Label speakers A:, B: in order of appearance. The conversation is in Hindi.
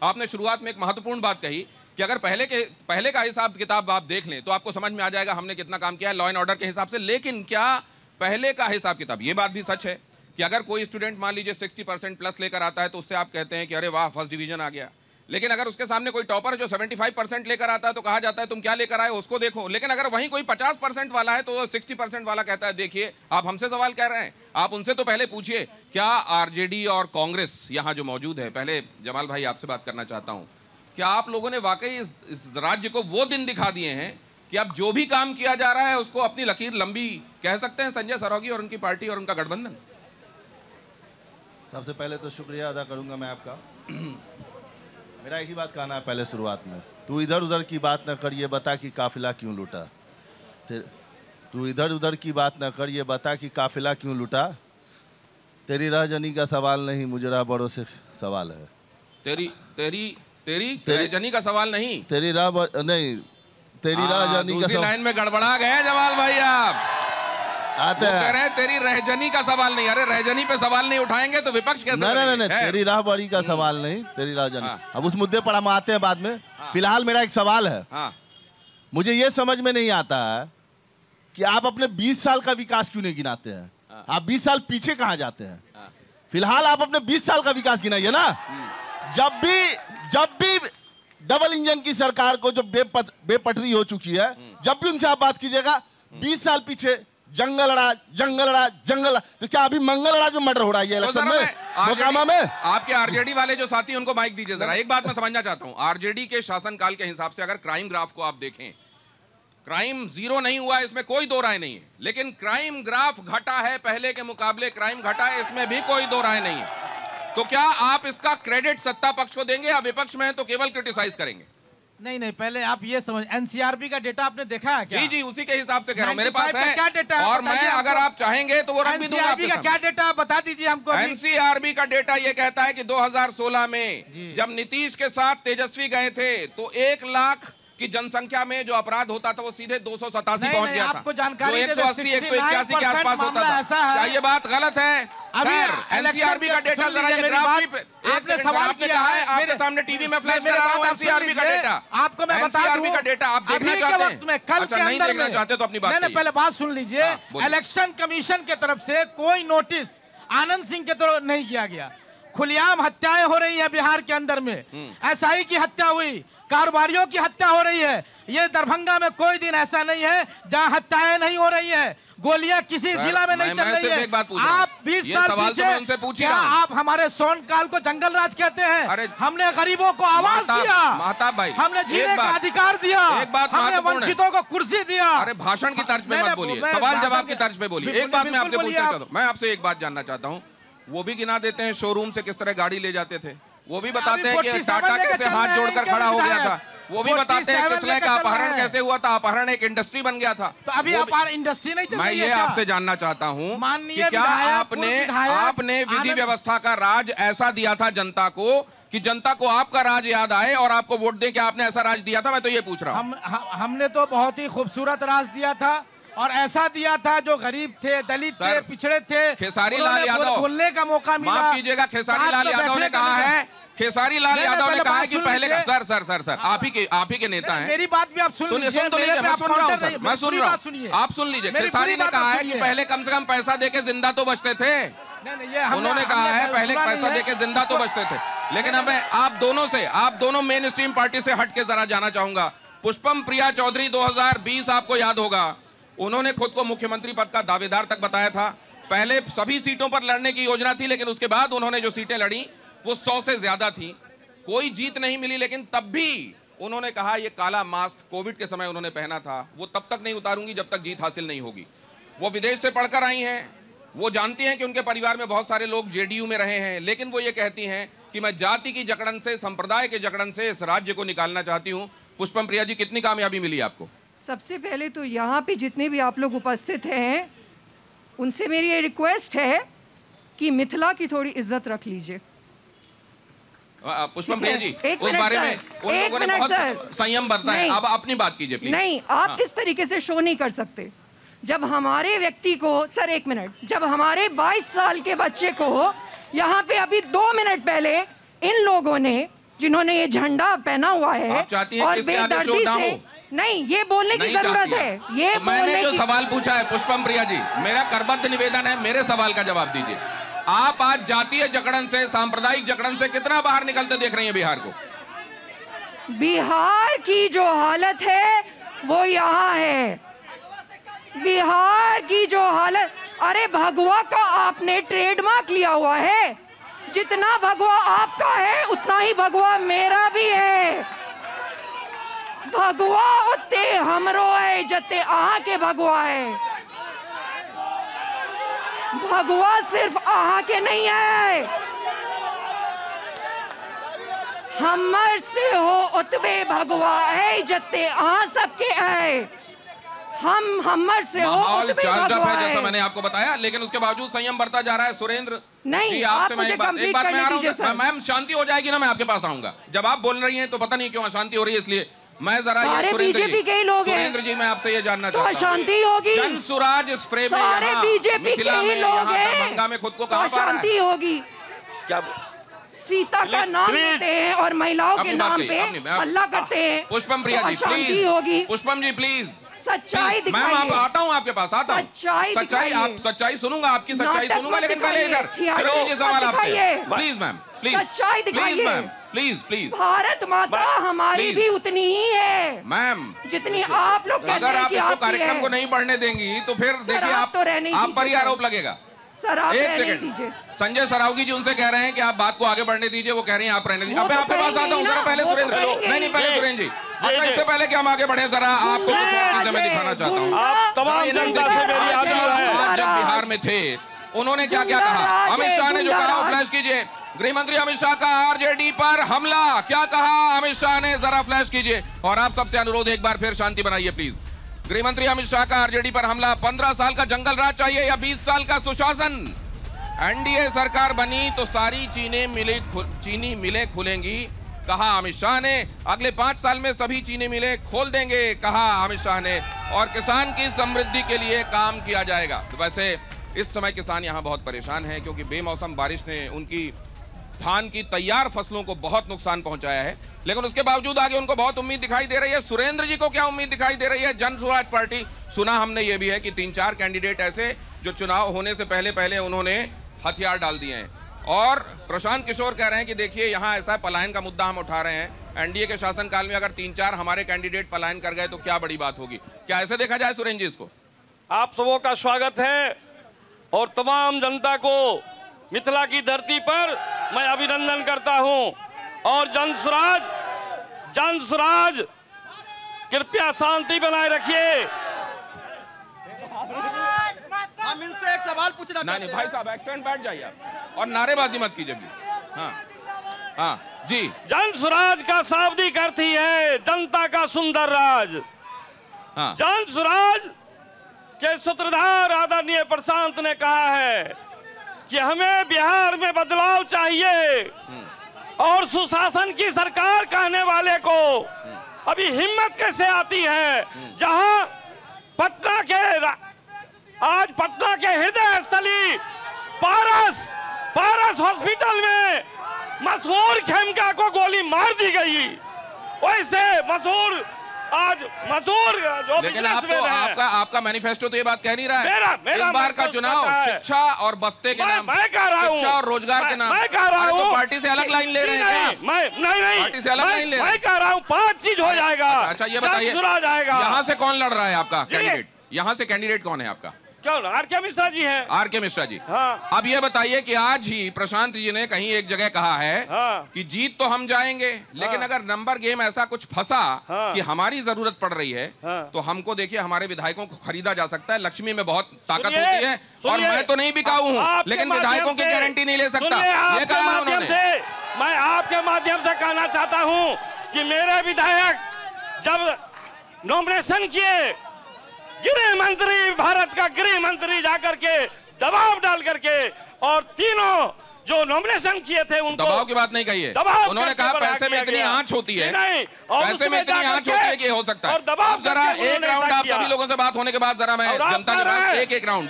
A: आपने शुरुआत में एक महत्वपूर्ण बात कही कि अगर पहले का हिसाब किताब आप देख लें तो आपको समझ में आ जाएगा हमने कितना काम किया है लॉ एंड ऑर्डर के हिसाब से। लेकिन क्या पहले का हिसाब किताब, ये बात भी सच है कि अगर कोई स्टूडेंट मान लीजिए 60% प्लस लेकर आता है तो उससे आप कहते हैं कि अरे वाह फर्स्ट डिवीजन आ गया। लेकिन अगर उसके सामने कोई टॉपर जो 75% लेकर आता है तो कहा जाता है तुम क्या लेकर आए उसको देखो। लेकिन अगर वहीं कोई 50% वाला है तो 60% वाला कहता है देखिए आप हमसे सवाल कर रहे हैं, आप उनसे तो पहले पूछिए। क्या आरजेडी और कांग्रेस यहाँ जो मौजूद है, पहले जमाल भाई आपसे बात करना चाहता हूँ, क्या आप लोगों ने वाकई इस राज्य को वो दिन दिखा दिए हैं कि अब जो भी काम किया जा रहा है उसको अपनी लकीर लंबी कह सकते हैं संजय सरोगी और उनकी पार्टी और उनका गठबंधन?
B: सबसे पहले तो शुक्रिया अदा करूंगा मैं आपका। मेरा एक ही बात कहना है पहले शुरुआत में, तू इधर उधर की बात न कर, ये बता कि काफिला क्यों लूटा। तू इधर उधर की बात न कर, ये बता कि काफिला क्यों लूटा। तेरी राहजनी का सवाल नहीं, मुजरा बड़ों से सवाल है।
A: तेरी राहजनी का सवाल नहीं,
B: तेरी राहजनी का
A: लाइन में गड़बड़ा गए जमाल भाई आप आते हैं। कह रहे हैं तेरी रहजनी का सवाल नहीं। अरे रहजनी पे सवाल नहीं उठाएंगे तो विपक्ष कैसे?
B: नहीं, तेरी राहबरी का सवाल नहीं, तेरी राहजनी। अब उस मुद्दे पर हम आते हैं बाद में। फिलहाल मेरा एक सवाल है। मुझे ये समझ में नहीं आता है कि आप अपने 20 साल का विकास क्यों नहीं गिनाते हैं? आप 20 साल पीछे कहाँ जाते हैं? फिलहाल आप अपने 20 साल का विकास गिनाइए ना। जब भी डबल इंजन की सरकार को जो बेपटरी हो चुकी है, जब भी उनसे आप बात कीजिएगा 20 साल पीछे जंगल लड़ा, तो क्या अभी मंगल लड़ा जो मर्डर हो रहा है इलेक्शन में मोकामा में?
A: आपके आरजेडी वाले जो साथी उनको माइक दीजिए जरा। एक बात मैं समझना चाहता हूं, आरजेडी के शासनकाल के हिसाब से अगर क्राइम ग्राफ को आप देखें, क्राइम जीरो नहीं हुआ है, इसमें कोई दो राय नहीं है। लेकिन क्राइम ग्राफ घटा है, पहले के मुकाबले क्राइम घटा है, इसमें भी कोई दो राय नहीं है। तो क्या आप इसका क्रेडिट सत्ता पक्ष को देंगे या विपक्ष में है तो केवल क्रिटिसाइज करेंगे?
C: नहीं, पहले आप ये समझ, एनसीआरबी का डेटा आपने देखा है क्या?
A: जी, उसी के हिसाब से कह रहा हूं, मेरे पास है
C: क्या डेटा है?
A: और मैं अगर आप चाहेंगे तो वो रख भी दूंगा।
C: एनसीआरबी का क्या डेटा बता दीजिए हमको।
A: एनसीआरबी का डेटा ये कहता है कि 2016 में जब नीतीश के साथ तेजस्वी गए थे तो 1 लाख की जनसंख्या में जो अपराध होता था वो सीधे 287 पहुंच गया था।
C: आपको जानकारी
A: 180 181 के आसपास होता था। क्या ये बात गलत है? एनसीआरबी का डेटा जरा ये ग्राफ पे आपने सवाल किया है, आपके सामने टीवी में फ्लैश करा रहा हूं एनसीआरबी का डेटा।
C: आपको मैं बता दूं,
A: एनसीआरबी का डेटा आप देखना चाहते हैं?
C: कल के
A: नहीं देखना चाहते तो अपनी बात
C: नहीं, पहले बात सुन लीजिए। इलेक्शन कमीशन की तरफ से कोई नोटिस आनंद सिंह के तरफ नहीं किया गया। खुलेआम हत्याएं हो रही है बिहार के अंदर में, एसआई की हत्या हुई, कारोबारियों की हत्या हो रही है। ये दरभंगा में कोई दिन ऐसा नहीं है जहां हत्याएं नहीं हो रही है, गोलियां किसी जिला में नहीं चल रही है। आप 20 साल पीछे क्या आप हमारे सोन काल को जंगल राज कहते हैं? हमने गरीबों को आवाज दिया,
A: महताब भाई,
C: हमने जीने का अधिकार दिया, हमने वंचितों को कुर्सी दिया।
A: अरे भाषण की तर्ज पे मत बोलिए, सवाल जवाब की तर्ज पे बोलिए। एक बात मैं आपसे पूछना चाहता हूँ, मैं आपसे एक बात जानना चाहता हूँ, वो भी गिना देते हैं शोरूम से किस तरह गाड़ी ले जाते थे, वो भी बताते हैं कि टाटा कैसे हाथ जोड़कर खड़ा हो गया था, वो भी बताते हैं किसले का अपहरण कैसे हुआ था, अपहरण एक इंडस्ट्री बन गया था।
C: तो अभी इंडस्ट्री नहीं चल रही है?
A: मैं ये आपसे जानना चाहता हूँ कि क्या आपने विधि व्यवस्था का राज ऐसा दिया था जनता को कि जनता को आपका राज याद आए और आपको वोट दे? क्या आपने ऐसा राज दिया था? मैं तो ये पूछ रहा हूँ।
C: हमने तो बहुत ही खूबसूरत राज दिया था और ऐसा दिया था जो गरीब थे, दलित थे, पिछड़े थे।
A: खेसारी लाल यादव
C: बोलने का मौका मिला।
A: माफ कीजिएगा, खेसारी लाल यादव ने कहा है, खेसारी लाल यादव ने कहा है कि पहले का सर आप ही के नेता हैं।
C: मेरी बात भी आप सुन लीजिए।
A: सुन तो लीजिए, मैं सुन रहा हूँ सर, मैं सुन रहा हूँ, आप सुन लीजिए। खेसारी ने कहा है कि पहले कम से कम पैसा देके जिंदा तो बचते थे। उन्होंने कहा है पहले पैसा देके जिंदा तो बचते थे। लेकिन अब मैं आप दोनों मेन स्ट्रीम पार्टी से हट के जरा जाना चाहूंगा। पुष्पम प्रिया चौधरी 2020 आपको याद होगा, उन्होंने खुद को मुख्यमंत्री पद का दावेदार तक बताया था। पहले सभी सीटों पर लड़ने की योजना थी, लेकिन उसके बाद उन्होंने जो सीटें लड़ी वो 100 से ज्यादा थी, कोई जीत नहीं मिली। लेकिन तब भी उन्होंने कहा ये काला मास्क कोविड के समय उन्होंने पहना था, वो तब तक नहीं उतारूंगी जब तक जीत हासिल नहीं होगी। वो विदेश से पढ़कर आई हैं, वो जानती हैं कि उनके परिवार में बहुत सारे लोग जेडीयू में रहे हैं, लेकिन वो ये कहती हैं कि मैं जाति की जकड़न से, संप्रदाय के जकड़न से इस राज्य को निकालना चाहती हूँ। पुष्पम प्रिया जी, कितनी कामयाबी मिली आपको?
D: सबसे पहले तो यहाँ पे जितने भी आप लोग उपस्थित हैं उनसे मेरी ये रिक्वेस्ट है कि मिथिला की थोड़ी इज्जत रख लीजिए।
A: पुष्पम प्रिया जी, उस बारे में उन लोगों ने बहुत संयम बरता है। अब अपनी बात कीजिए प्लीज।
D: नहीं, आप इस तरीके से शो नहीं कर सकते। जब हमारे व्यक्ति को, सर एक मिनट, जब हमारे 22 साल के बच्चे को यहाँ पे अभी 2 मिनट पहले इन लोगों ने जिन्होंने ये झंडा पहना हुआ है और बेदर्दी से नहीं, ये बोलने की जरूरत है। ये
A: मैंने जो सवाल पूछा है पुष्पम प्रिया जी, मेरा करबद्ध निवेदन है, मेरे सवाल का जवाब दीजिए। आप आज जातीय जकड़न से, सांप्रदायिक जकड़न से कितना बाहर निकलते देख रही हैं बिहार को?
D: बिहार की जो हालत है वो यहाँ है। बिहार की जो हालत, अरे भगवा का आपने ट्रेडमार्क लिया हुआ है। जितना भगवा आपका है उतना ही भगवा मेरा भी है। भगवा उते हमरो है जते आहा के भगवा है। भगवा सिर्फ आहा के नहीं है, हमर से हो उतबे भगवा है जते आहा सबके है। हम हमर से हो उतबे भगवा है,
A: जैसा मैंने आपको बताया, लेकिन उसके बावजूद संयम बढ़ता जा रहा है। सुरेंद्र
D: नहीं,
A: आपसे मैं एक बात में आ रहा हूँ, मैम शांति हो जाएगी ना, मैं आपके पास आऊंगा। जब आप बोल रही हैं तो पता नहीं क्यों अशांति हो रही है, इसलिए मैं जरा
D: सारे बीजेपी के ही लोग हैं।
A: सुरेंद्र जी, मैं आपसे ये जानना चाहता हूं,
D: अशांति होगी।
A: जन सुराज इस फ्रेम में
D: सारे बीजेपी के ही लोग हैं,
A: दरभंगा में खुद को कहां पा रहा है?
D: अशांति होगी।
A: क्या
D: सीता का नाम लेते हैं और महिलाओं के नाम पे हल्ला करते हैं।
A: पुष्पम प्रिया जी
D: अशांति होगी।
A: पुष्पम जी प्लीज,
D: सच्चाई दिखाइए।
A: मैम आप आता हूँ आपके पास, आता हूँ।
D: सच्चाई,
A: आप सच्चाई सुनूंगा, आपकी सच्चाई सुनूंगा, लेकिन पहले इधर सवाल आपसे, प्लीज मैम, प्लीज
D: सच्चाई दिखाइए
A: मैम, प्लीज प्लीज।
D: भारत माता हमारी भी उतनी ही है
A: मैम
D: जितनी आप लोग कहते हैं।
A: अगर आप इसको कार्यक्रम को नहीं बढ़ने देंगी तो फिर देखिए आप पर ही आरोप लगेगा।
D: सर आप
A: एक सेकंड, संजय सरावगी जी उनसे कह रहे हैं कि आप बात को आगे बढ़ने दीजिए, वो कह रहे हैं आप रहने दीजिए। अब मैं आपके पास आता हूँ, जरा पहले सुरेंद्र, नहीं पहले सुरेंद्र जी, अच्छा इससे पहले कि हम आगे बढ़े, जरा आपको कुछ चीजें मैं दिखाना चाहता हूँ।
E: आप तमाम जनता से मेरी आशा है।
A: आज जब बिहार में थे उन्होंने क्या क्या कहा, अमित शाह ने जो कहा फ्लैश कीजिए। गृह मंत्री अमित शाह का आरजेडी पर हमला, क्या कहा अमित शाह ने, जरा फ्लैश कीजिए। और आप सबसे अनुरोध, एक बार फिर शांति बनाइए प्लीज। गृह मंत्री अमित शाह का आरजेडी पर हमला, 15 साल का जंगल राज चाहिए या 20 साल का सुशासन? एनडीए सरकार बनी तो सारी चीनी मिलें खुलेंगी, कहा अमित शाह ने। अगले 5 साल में सभी चीनी मिलें खोल देंगे, कहा अमित शाह ने। और किसान की समृद्धि के लिए काम किया जाएगा। तो वैसे इस समय किसान यहाँ बहुत परेशान हैं, क्योंकि बेमौसम बारिश ने उनकी धान की तैयार फसलों को बहुत नुकसान पहुंचाया है। लेकिन उसके बावजूद आगे उनको बहुत उम्मीद दिखाई दे रही है। सुरेंद्र जी को क्या उम्मीद दिखाई दे रही है? जन स्वराज पार्टी, सुना हमने ये भी है कि 3-4 कैंडिडेट ऐसे जो चुनाव होने से पहले उन्होंने हथियार डाल दिए हैं। और प्रशांत किशोर कह रहे हैं कि देखिए यहाँ ऐसा पलायन का मुद्दा हम उठा रहे हैं, एनडीए के शासनकाल में अगर 3-4 हमारे कैंडिडेट पलायन कर गए तो क्या बड़ी बात होगी। क्या ऐसे देखा जाए सुरेंद्र जी इसको?
E: आप सबों का स्वागत है और तमाम जनता को मिथिला की धरती पर मैं अभिनंदन करता हूं। और जन स्वराज कृपया शांति बनाए रखिए।
F: हम इनसे एक सवाल पूछना चाहते हैं।
A: नहीं भाई साहब, एक्सीडेंट बैठ जाइए आप और नारेबाजी मत कीजिए। हाँ जी।
E: जन स्वराज का शाब्दिक अर्थ ही है जनता का सुंदर राज।
A: हाँ।
E: जन स्वराज के सूत्रधार आदरणीय प्रशांत ने कहा है कि हमें बिहार में बदलाव चाहिए और सुशासन की सरकार कहने वाले को अभी हिम्मत कैसे आती है, जहां आज पटना के हृदय स्थली पारस हॉस्पिटल में मशहूर खेमका को गोली मार दी गई। वैसे मशहूर जो
A: लेकिन आपका मैनिफेस्टो तो ये बात कह नहीं रहा है।
E: मेरा
A: इस बार का चुनाव शिक्षा और बस्ते के नाम,
E: मैं कह रहा हूं,
A: शिक्षा और रोजगार के नाम।
E: मैं कह रहा हूं,
A: तो पार्टी से अलग लाइन ले रहे हैं क्या?
E: नहीं,
A: पार्टी से अलग लाइन ले रहे हैं।
E: मैं कह रहा हूं 5 चीज हो जाएगा।
A: अच्छा ये बताइए, यहाँ से कौन लड़ रहा है आपका कैंडिडेट? यहाँ से कैंडिडेट कौन है आपका?
E: क्यों? आर.के. मिश्रा जी हैं।
A: आर.के. मिश्रा जी।
E: हाँ।
A: अब ये बताइए कि आज ही प्रशांत जी ने कहीं एक जगह कहा है कि जीत तो हम जाएंगे, लेकिन अगर नंबर गेम ऐसा कुछ फंसा कि हमारी जरूरत पड़ रही है तो हमको देखिए हमारे विधायकों को खरीदा जा सकता है। लक्ष्मी में बहुत ताकत होती है और मैं तो नहीं बिकाऊ हूँ, लेकिन विधायकों की गारंटी नहीं ले सकता, ये कहा उन्होंने।
E: मैं आपके माध्यम से कहना चाहता हूँ कि मेरे विधायक जब नॉमिनेशन किए, गृह मंत्री, भारत का गृह मंत्री जाकर के दबाव डाल करके और तीनों जो नॉमिनेशन किए थे उनको
A: दबाव की बात नहीं कही है। उन्होंने कहा पैसे में इतनी आंच होती है, पैसे में इतनी आंच होती है कि हो सकता है। अब जरा एक राउंड आप सभी लोगों से बात होने के बाद जरा मैं जनता के पास एक राउंड